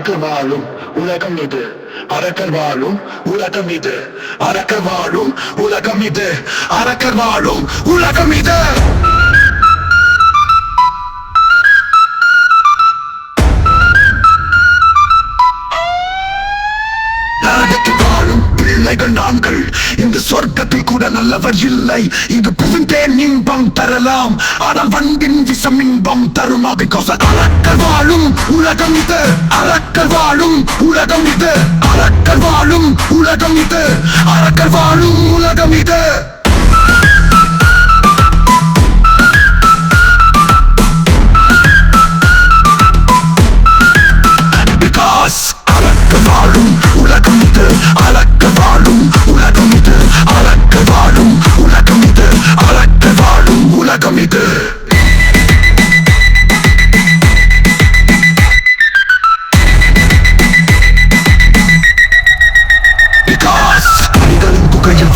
அரக்கர் வாழும் உலகம் இது, அரக்கர் வாழும் உலகம் இது, அரக்கர் வாழும் உலகம் இது, அரக்கர் வாழும் உலகம் இது. நரகத்தில் வாழும் பிள்ளைகள் நாங்கள், இந்த சொர்க்கத்தில் கூட நல்லவர் இல்லை. இங்கு புகுந்தேன் இன்பம் தரலாம், ஆனால் வண்டின் விஷம் இன்பம் தருமா? Because அரக்கர் வாழும் உலகம் இது, அரக்கர் வாழும் உலகம் இது, அரக்கர் வாழும் உலகம் இது, அரக்கர் வாழும் உலகம் இது. Because அரக்கர் வாழும் உலகம் இது, அரக்கர் வாழும் உலகம் இது, அரக்கர் வாழும் உலகம் இது, அரக்கர் வாழும் உலகம் இது.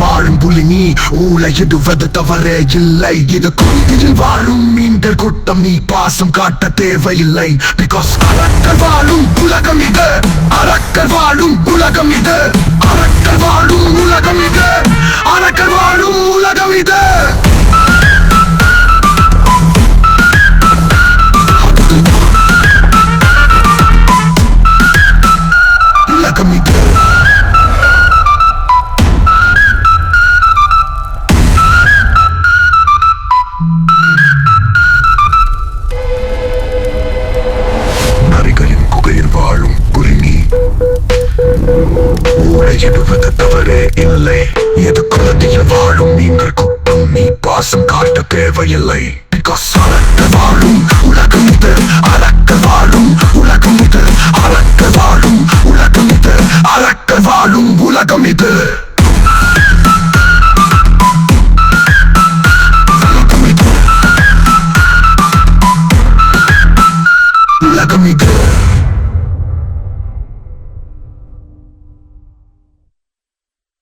வாழும் புலி நீ ஊழையிடுவது தவறே இல்லை. இது குந்தியில் வாழும் மீன்கள் கூட்டம், நீ பாசம் காட்ட தேவையில்லை. Because அரக்கர் வாழும் உலகம் இது, அரக்கர் வாழும் உலகம் இது, அரக்கர் வாழும் உலகம் இது, அரக்கர் வாழும் உலகம் இது. உலகம் இது. ஊழையிடுவது தவறே இல்லை. எது குலத்தில் வாழும் நீங்கள் கூட்டம், நீ பாசம் காட்ட தேவையில்லை. Because அரக்கர் வாழும் உலகம் இது, அரக்கர் வாழும் உலகம் இது, அரக்கர் வாழும் உலகம் இது, அரக்கர் வாழும் உலகம் இது.